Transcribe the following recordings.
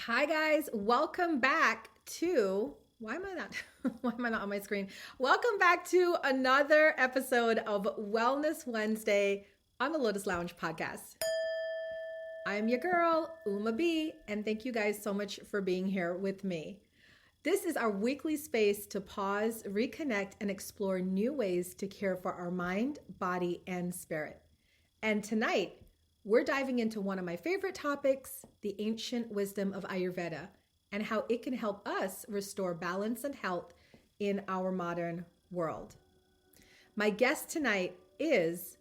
Hi guys, welcome back to why am I not why am I not on my screen? Welcome back to another episode of Wellness Wednesday on the Lotus Lounge Podcast. I'm your girl, Uma B, and thank you guys so much for being here with me. This is our weekly space to pause, reconnect, and explore new ways to care for our mind, body, and spirit. And tonight, we're diving into one of my favorite topics, the ancient wisdom of Ayurveda, and how it can help us restore balance and health in our modern world. My guest tonight is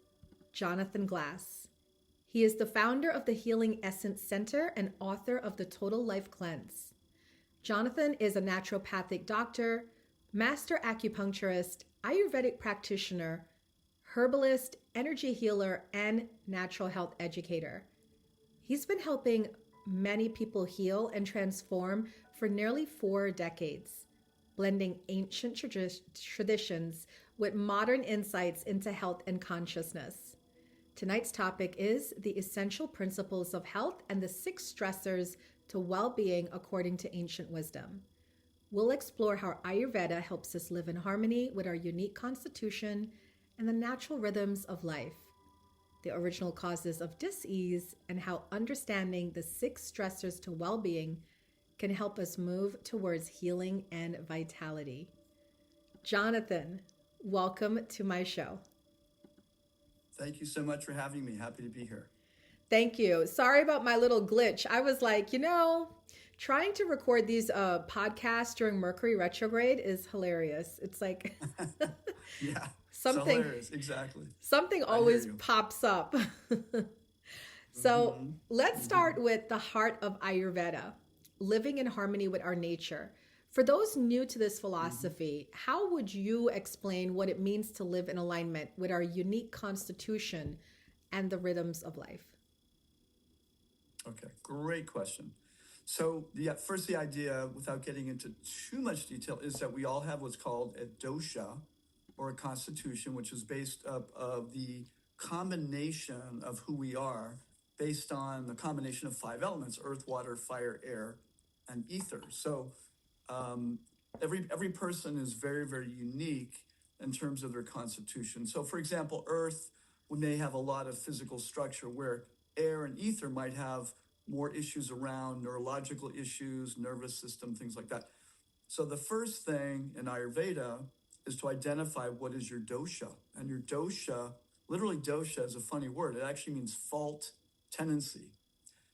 Jonathan Glass. He is the founder of the Healing Essence Center and author of the Total Life Cleanse. Jonathan is a naturopathic doctor, master acupuncturist, Ayurvedic practitioner, herbalist, energy healer, and natural health educator. He's been helping many people heal and transform for nearly 4 decades, blending ancient traditions with modern insights into health and consciousness. Tonight's topic is the essential principles of health and the 6 stressors to well-being according to ancient wisdom. We'll explore how Ayurveda helps us live in harmony with our unique constitution and the natural rhythms of life, the original causes of dis-ease, and how understanding the 6 stressors to well-being can help us move towards healing and vitality. Jonathan, welcome to my show. Thank you so much for having me. Happy to be here. Thank you. Sorry about my little glitch. I was like, trying to record these podcasts during Mercury retrograde is hilarious. It's like Yeah, something so hilarious. Exactly. Something always pops up. So let's start with the heart of Ayurveda, living in harmony with our nature. For those new to this philosophy, how would you explain what it means to live in alignment with our unique constitution and the rhythms of life? Okay, great question. So first the idea, without getting into too much detail, is that we all have what's called a dosha, or a constitution, which is based up of the combination of who we are, based on the combination of 5 elements: earth, water, fire, air, and ether. So every person is very, very unique in terms of their constitution. So for example, earth may have a lot of physical structure, where air and ether might have more issues around neurological issues, nervous system, things like that. So the first thing in Ayurveda is to identify what is your dosha. And your dosha, literally dosha is a funny word. It actually means fault tendency.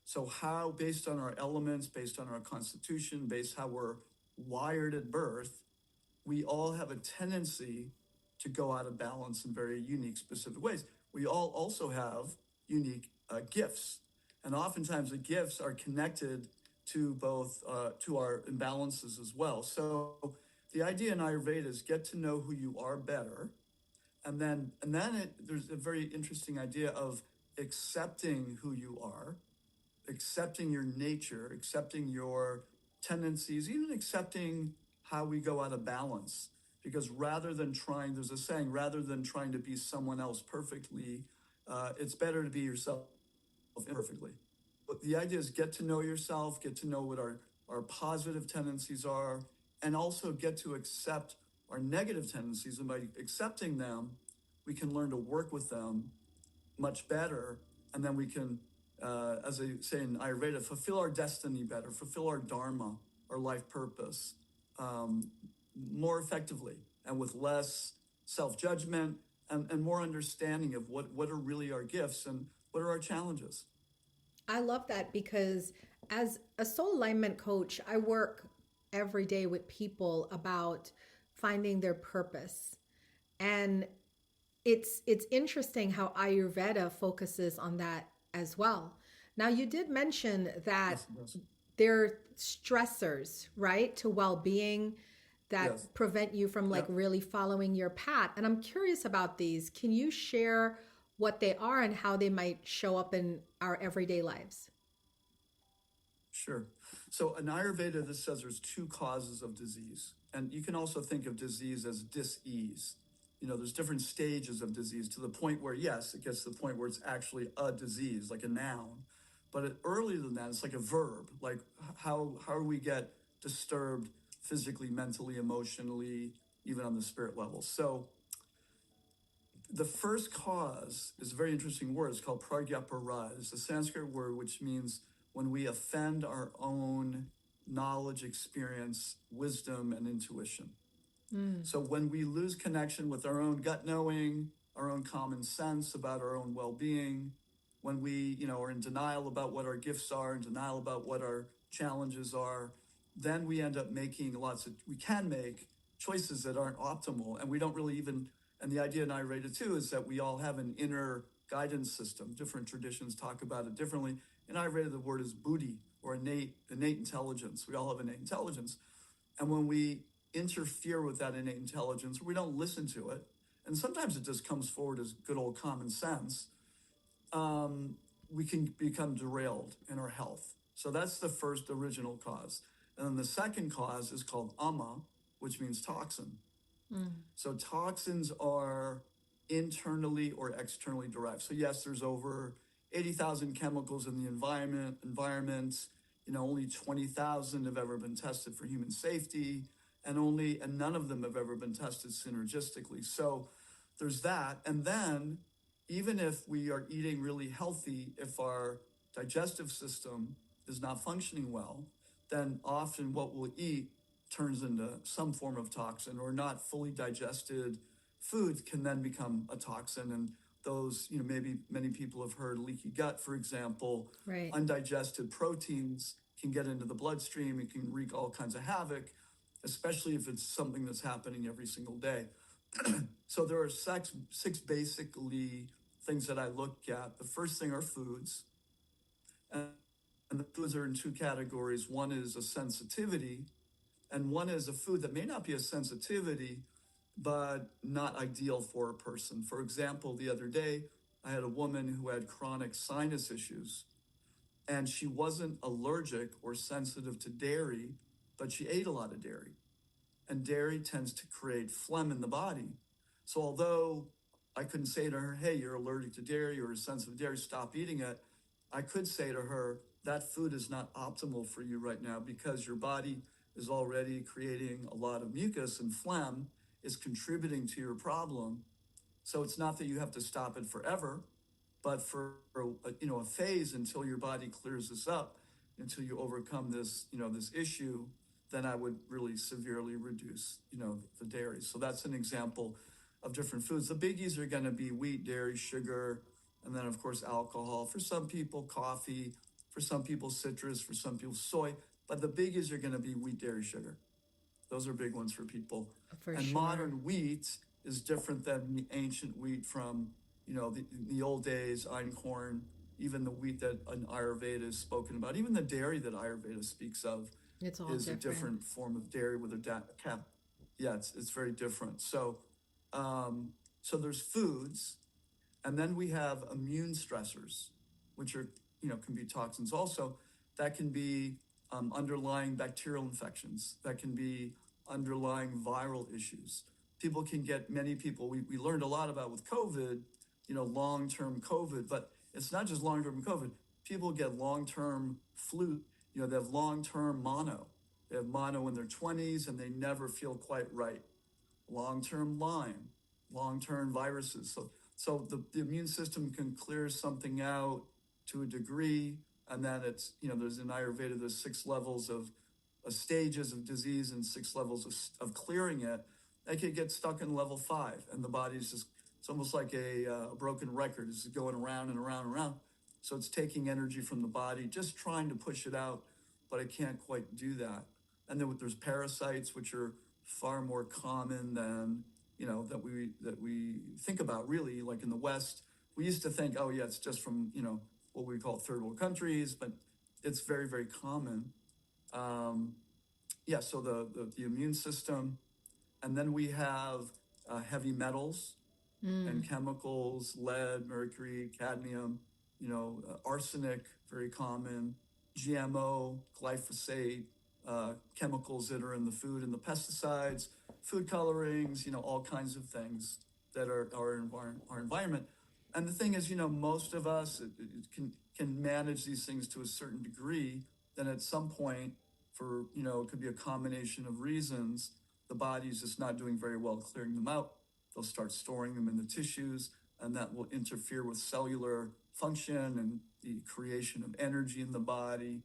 So how, based on our elements, based on our constitution, based how we're wired at birth, we all have a tendency to go out of balance in very unique, specific ways. We all also have unique gifts. And oftentimes the gifts are connected to both, to our imbalances as well. So the idea in Ayurveda is get to know who you are better. And then there's a very interesting idea of accepting who you are, accepting your nature, accepting your tendencies, even accepting how we go out of balance. Because there's a saying, rather than trying to be someone else perfectly, it's better to be yourself imperfectly. But the idea is get to know yourself, get to know what our positive tendencies are, and also get to accept our negative tendencies. And by accepting them, we can learn to work with them much better. And then we can, as they say in Ayurveda, fulfill our destiny better, fulfill our dharma, our life purpose, more effectively and with less self-judgment and more understanding of what are really our gifts and what are our challenges. I love that because as a soul alignment coach, I work every day with people about finding their purpose. And it's interesting how Ayurveda focuses on that as well. Now, you did mention that Yes. there are stressors, right, to well-being that Yes. prevent you from Yep. really following your path. And I'm curious about these. Can you share what they are and how they might show up in our everyday lives? Sure. So in Ayurveda, this says there's 2 causes of disease. And you can also think of disease as dis-ease. There's different stages of disease to the point where, yes, it gets to the point where it's actually a disease, like a noun. But earlier than that, it's like a verb. Like how do we get disturbed physically, mentally, emotionally, even on the spirit level? So the first cause is a very interesting word. It's called pragyapara. It's a Sanskrit word which means when we offend our own knowledge, experience, wisdom, and intuition. So when we lose connection with our own gut knowing, our own common sense about our own well-being, when we, are in denial about what our gifts are, in denial about what our challenges are, then we end up making we can make choices that aren't optimal. And we don't really even, and the idea in Ayurveda too is that we all have an inner guidance system. Different traditions talk about it differently. In Ayurveda, the word is buddhi, or innate intelligence. We all have innate intelligence. And when we interfere with that innate intelligence, we don't listen to it, and sometimes it just comes forward as good old common sense, we can become derailed in our health. So that's the first original cause. And then the second cause is called Ama, which means toxin. So toxins are internally or externally derived. So yes, there's over 80,000 chemicals in the environment. Only 20,000 have ever been tested for human safety, and none of them have ever been tested synergistically. So there's that. And then even if we are eating really healthy, if our digestive system is not functioning well, then often what we'll eat turns into some form of toxin, or not fully digested food can then become a toxin. And those, maybe many people have heard leaky gut, for example. Right. Undigested proteins can get into the bloodstream. It can wreak all kinds of havoc, especially if it's something that's happening every single day. So there are six basically things that I look at. The first thing are foods. And the foods are in two categories. One is a sensitivity, and one is a food that may not be a sensitivity, but not ideal for a person. For example, the other day, I had a woman who had chronic sinus issues, and she wasn't allergic or sensitive to dairy, but she ate a lot of dairy. And dairy tends to create phlegm in the body. So although I couldn't say to her, hey, you're allergic to dairy or sensitive to dairy, stop eating it, I could say to her, that food is not optimal for you right now because your body is already creating a lot of mucus, and phlegm is contributing to your problem. So it's not that you have to stop it forever, but for a phase until your body clears this up, until you overcome this issue, then I would really severely reduce the dairy. So that's an example of different foods. The biggies are going to be wheat, dairy, sugar, and then of course alcohol. For some people, coffee. For some people, citrus. For some people, soy. But the biggies are going to be wheat, dairy, sugar. Those are big ones for people. For sure. Modern wheat is different than the ancient wheat from the old days, einkorn, even the wheat that an Ayurveda is spoken about, even the dairy that Ayurveda speaks of is a different form of dairy with a cap. Yeah, it's very different. So there's foods, and then we have immune stressors, which are can be toxins also. That can be underlying bacterial infections. That can be underlying viral issues. Many people, we learned a lot about with COVID, long-term COVID, but it's not just long-term COVID. People get long-term flu, they have long-term mono. They have mono in their 20s and they never feel quite right. Long-term Lyme, long-term viruses. So the immune system can clear something out to a degree, and then it's, there's in Ayurveda, there's 6 levels of stages of disease and 6 levels of clearing it. They could get stuck in level 5, and the body's just, it's almost like a broken record. It's going around and around and around. So it's taking energy from the body, just trying to push it out, but it can't quite do that. And then there's parasites, which are far more common than, that we think about, really. Like in the West, we used to think, oh yeah, it's just from, what we call third world countries, but it's very, very common. So the immune system, and then we have heavy metals and chemicals, lead, mercury, cadmium, arsenic, very common, GMO, glyphosate, chemicals that are in the food, and the pesticides, food colorings, all kinds of things that are our environment. And the thing is, most of us, it can manage these things to a certain degree, then at some point, for, it could be a combination of reasons, the body's just not doing very well clearing them out. They'll start storing them in the tissues, and that will interfere with cellular function and the creation of energy in the body.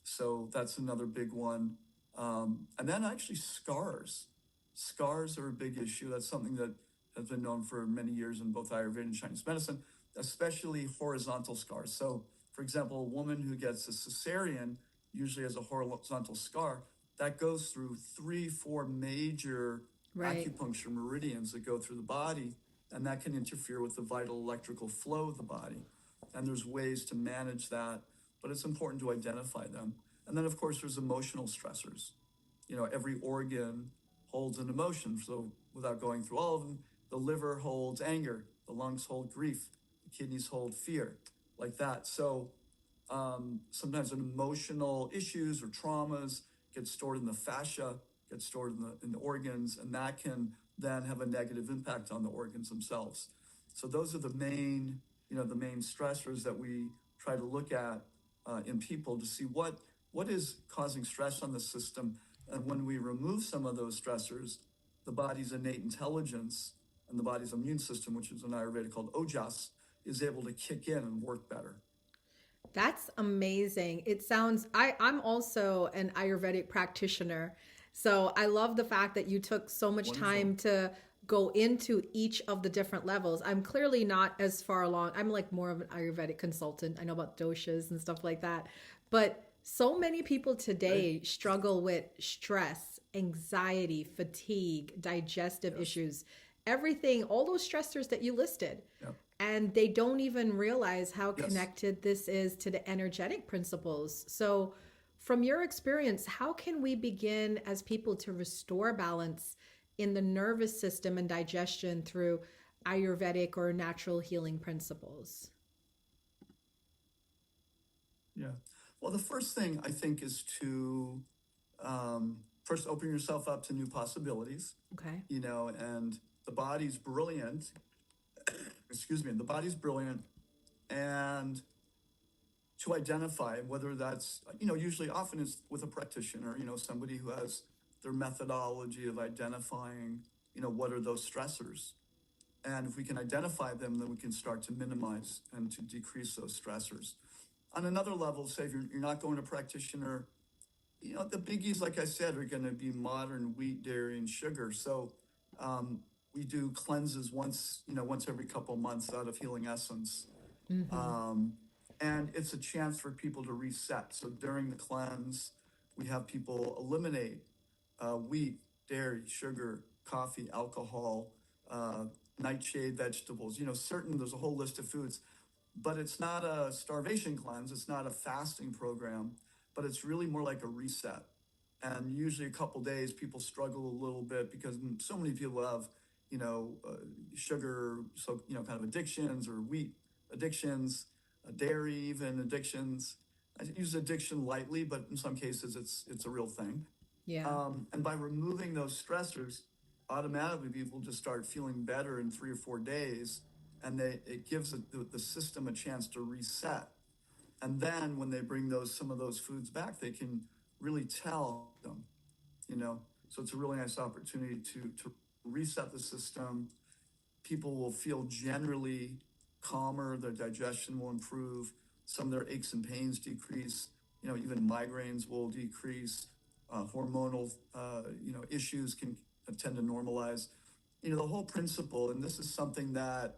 So that's another big one. And then actually scars. Scars are a big issue. That's something that has been known for many years in both Ayurveda and Chinese medicine, especially horizontal scars. So, for example, a woman who gets a cesarean usually has a horizontal scar that goes through 3-4 major acupuncture meridians that go through the body, and that can interfere with the vital electrical flow of the body. And there's ways to manage that, but it's important to identify them. And then, of course, there's emotional stressors. Every organ holds an emotion. So without going through all of them, the liver holds anger, the lungs hold grief, the kidneys hold fear, like that. So sometimes emotional issues or traumas get stored in the fascia, get stored in the organs, and that can then have a negative impact on the organs themselves. So those are the main stressors that we try to look at in people to see what is causing stress on the system. And when we remove some of those stressors, the body's innate intelligence and the body's immune system, which is in Ayurveda called Ojas, is able to kick in and work better. That's amazing. It sounds, I'm also an Ayurvedic practitioner. So I love the fact that you took so much time to go into each of the different levels. I'm clearly not as far along. I'm like more of an Ayurvedic consultant. I know about doshas and stuff like that. But so many people today struggle with stress, anxiety, fatigue, digestive issues, everything, all those stressors that you listed. Yep. And they don't even realize how connected this is to the energetic principles. So from your experience, how can we begin as people to restore balance in the nervous system and digestion through Ayurvedic or natural healing principles? Yeah. Well, the first thing I think is to first open yourself up to new possibilities. Okay. And the body's brilliant. Excuse me. The body's brilliant, and to identify whether that's usually often it's with a practitioner, somebody who has their methodology of identifying what are those stressors, and if we can identify them, then we can start to minimize and to decrease those stressors. On another level, say if you're not going to a practitioner, the biggies, like I said, are going to be modern wheat, dairy, and sugar. So we do cleanses once every couple months out of Healing Essence. Mm-hmm. And it's a chance for people to reset. So during the cleanse, we have people eliminate wheat, dairy, sugar, coffee, alcohol, nightshade vegetables, there's a whole list of foods. But it's not a starvation cleanse. It's not a fasting program, but it's really more like a reset. And usually a couple days, people struggle a little bit because so many people have, sugar, so, kind of addictions, or wheat addictions, dairy even addictions. I use addiction lightly, but in some cases it's a real thing. Yeah. And by removing those stressors, automatically people just start feeling better in 3 or 4 days, and it gives the system a chance to reset. And then when they bring some of those foods back, they can really tell them, So it's a really nice opportunity to reset the system. People will feel generally calmer. Their digestion will improve. Some of their aches and pains decrease. Even migraines will decrease. Hormonal, issues can tend to normalize. The whole principle, and this is something that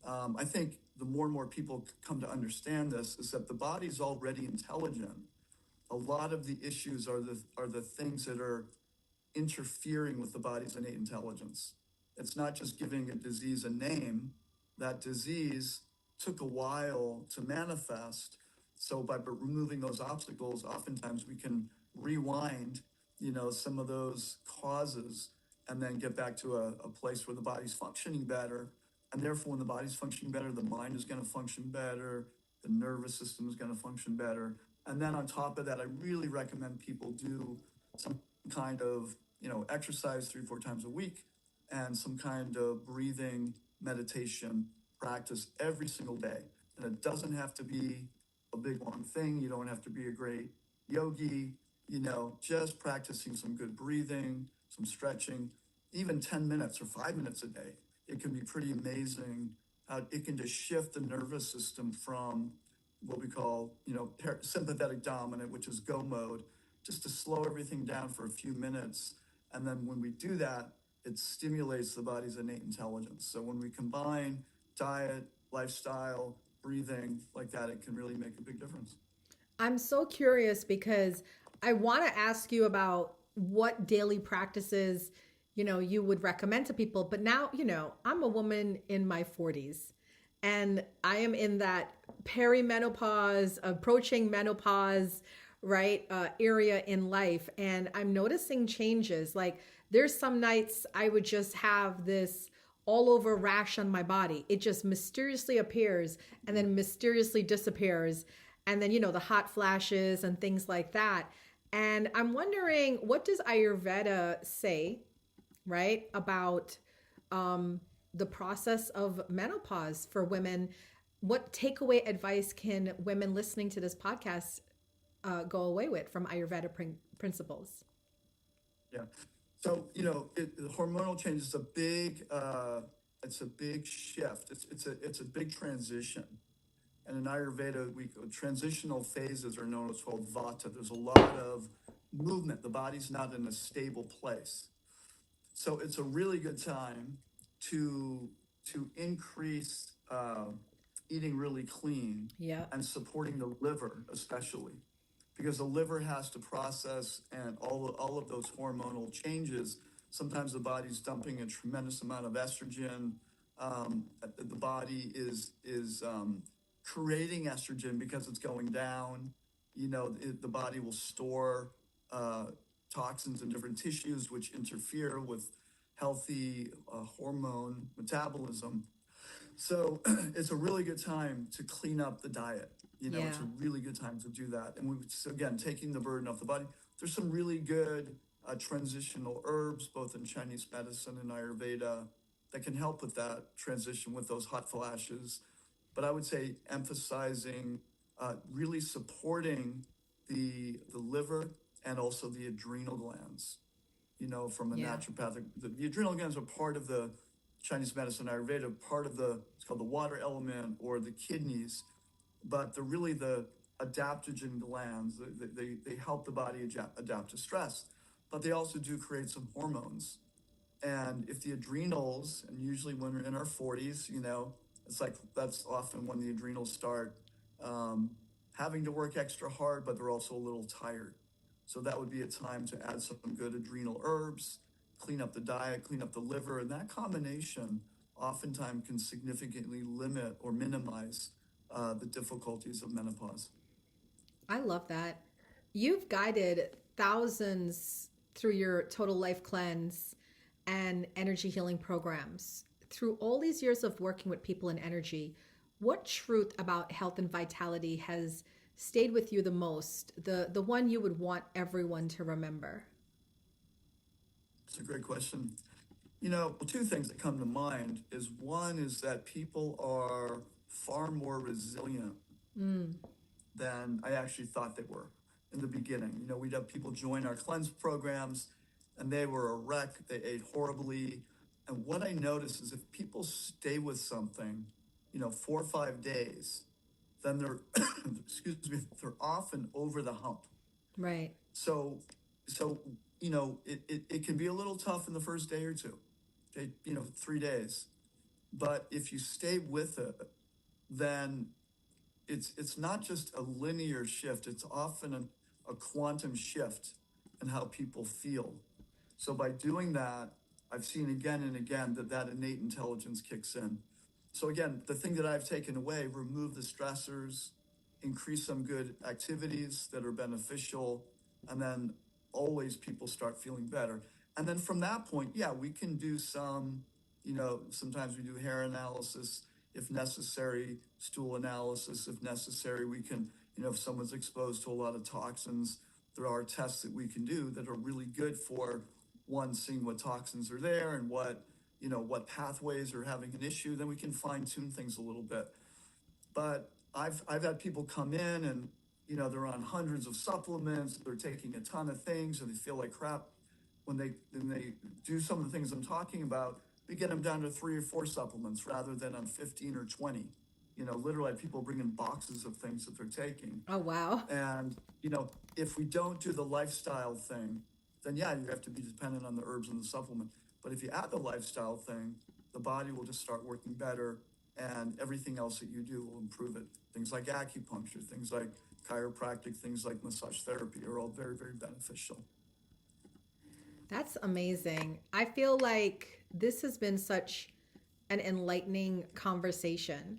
I think the more and more people come to understand this, is that the body's already intelligent. A lot of the issues are the things that are interfering with the body's innate intelligence. It's not just giving a disease a name. That disease took a while to manifest. So by removing those obstacles, oftentimes we can rewind, some of those causes, and then get back to a place where the body's functioning better. And therefore, when the body's functioning better, the mind is going to function better, the nervous system is going to function better. And then on top of that, I really recommend people do some kind of, exercise 3-4 times a week, and some kind of breathing meditation practice every single day. And it doesn't have to be a big long thing. You don't have to be a great yogi, just practicing some good breathing, some stretching, even 10 minutes or 5 minutes a day. It can be pretty amazing. It can just shift the nervous system from what we call, sympathetic dominant, which is go mode, just to slow everything down for a few minutes. And then when we do that, it stimulates the body's innate intelligence. So when we combine diet, lifestyle, breathing like that, it can really make a big difference. I'm so curious because I want to ask you about what daily practices, you would recommend to people. But now, I'm a woman in my 40s and I am in that perimenopause, approaching menopause, right, area in life. And I'm noticing changes. Like there's some nights I would just have this all over rash on my body. It just mysteriously appears and then mysteriously disappears. And then, the hot flashes and things like that. And I'm wondering, what does Ayurveda say, right, about the process of menopause for women? What takeaway advice can women listening to this podcast go away with from Ayurveda principles? Yeah. So, the hormonal change is it's a big shift. It's a big transition. And in Ayurveda, transitional phases are known as called vata. There's a lot of movement. The body's not in a stable place. So it's a really good time to increase eating really clean, Yeah. and supporting the liver especially, because the liver has to process and all of those hormonal changes. Sometimes the body's dumping a tremendous amount of estrogen. The body is creating estrogen because it's going down. The body will store uh, toxins in different tissues, which interfere with healthy hormone metabolism. So it's a really good time to clean up the diet. Yeah. It's a really good time to do that. And again, taking the burden off the body. There's some really good transitional herbs, both in Chinese medicine and Ayurveda, that can help with that transition with those hot flashes. But I would say emphasizing really supporting the liver and also the adrenal glands. From a Yeah. naturopathic, the adrenal glands are part of the Chinese medicine Ayurveda, part of it's called the water element or the kidneys, but they're really the adaptogen glands. They help the body adapt to stress, but they also do create some hormones. And if the adrenals, and usually when we're in our 40s, it's like that's often when the adrenals start um, having to work extra hard, but they're also a little tired. So that would be a time to add some good adrenal herbs, clean up the diet, clean up the liver, and that combination oftentimes can significantly limit or minimize the difficulties of menopause. I love that. You've guided thousands through your total life cleanse and energy healing programs. Through all these years of working with people in energy, what truth about health and vitality has stayed with you the most? The one you would want everyone to remember? It's a great question. Two things that come to mind is one is that people are far more resilient Mm. than I actually thought they were in the beginning. We'd have people join our cleanse programs and they were a wreck. They ate horribly. And what I noticed is if people stay with something, 4 or 5 days, then they're, excuse me, they're often over the hump. Right. So, so it can be a little tough in the first day or two, okay, 3 days. But if you stay with it, then it's not just a linear shift. It's often a quantum shift in how people feel. So by doing that, I've seen again and again that innate intelligence kicks in. So again, the thing that I've taken away, remove the stressors, increase some good activities that are beneficial, and then always people start feeling better. And then from that point, yeah, we can do sometimes we do hair analysis if necessary, stool analysis if necessary. We can, if someone's exposed to a lot of toxins, there are tests that we can do that are really good for one, seeing what toxins are there and what pathways are having an issue. Then we can fine tune things a little bit. But I've had people come in and, you know, they're on hundreds of supplements, they're taking a ton of things and they feel like crap. When they do some of the things I'm talking about, we get them down to 3 or 4 supplements rather than on 15 or 20. You know, literally I have people bring in boxes of things that they're taking. Oh, wow. And, you know, if we don't do the lifestyle thing, then yeah, you have to be dependent on the herbs and the supplement. But if you add the lifestyle thing, the body will just start working better and everything else that you do will improve it. Things like acupuncture, things like chiropractic, things like massage therapy are all very, very beneficial. That's amazing. I feel like this has been such an enlightening conversation.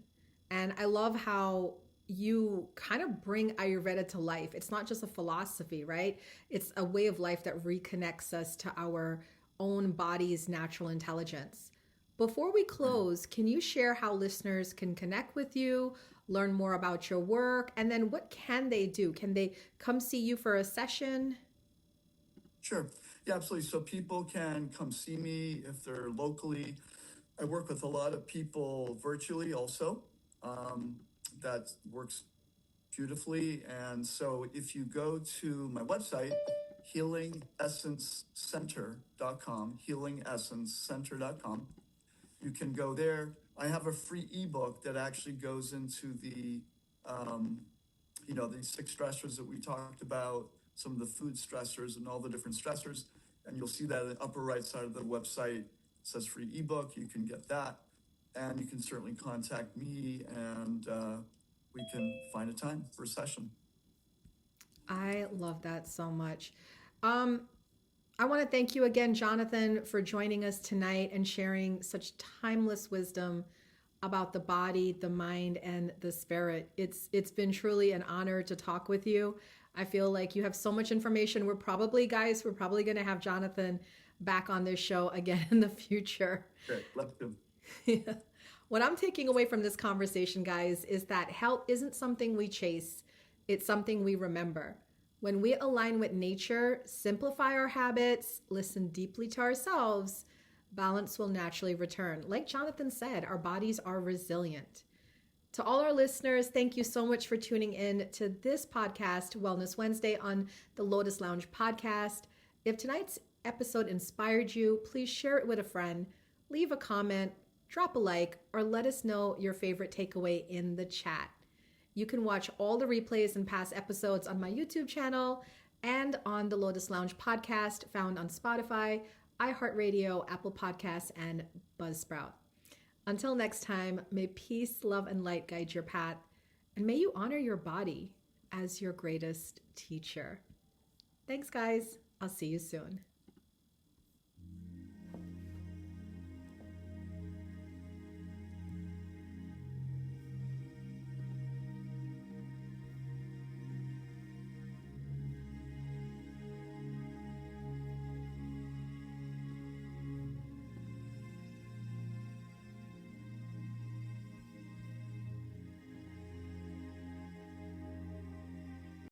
And I love how you kind of bring Ayurveda to life. It's not just a philosophy, right? It's a way of life that reconnects us to our own body's natural intelligence. Before we close, can you share how listeners can connect with you, learn more about your work, and then what can they do? Can they come see you for a session? Sure. Yeah, absolutely. So people can come see me if they're locally. I work with a lot of people virtually also. That works beautifully. And so if you go to my website, healingessencecenter.com, healingessencecenter.com, you can go there. I have a free ebook that actually goes into the, you know, the 6 stressors that we talked about, some of the food stressors and all the different stressors. And you'll see that in the upper right side of the website. It says free ebook. You can get that. And you can certainly contact me and we can find a time for a session. I love that so much. I want to thank you again, Jonathan, for joining us tonight and sharing such timeless wisdom about the body, the mind, and the spirit. It's been truly an honor to talk with you. I feel like you have so much information. We're probably going to have Jonathan back on this show again in the future. Great, let's do. Yeah. What I'm taking away from this conversation, guys, is that health isn't something we chase. It's something we remember. When we align with nature, simplify our habits, listen deeply to ourselves, balance will naturally return. Like Jonathan said, our bodies are resilient. To all our listeners, thank you so much for tuning in to this podcast, Wellness Wednesday on the Lotus Lounge Podcast. If tonight's episode inspired you, please share it with a friend, leave a comment, drop a like, or let us know your favorite takeaway in the chat. You can watch all the replays and past episodes on my YouTube channel and on the Lotus Lounge Podcast found on Spotify, iHeartRadio, Apple Podcasts, and Buzzsprout. Until next time, may peace, love, and light guide your path, and may you honor your body as your greatest teacher. Thanks, guys. I'll see you soon.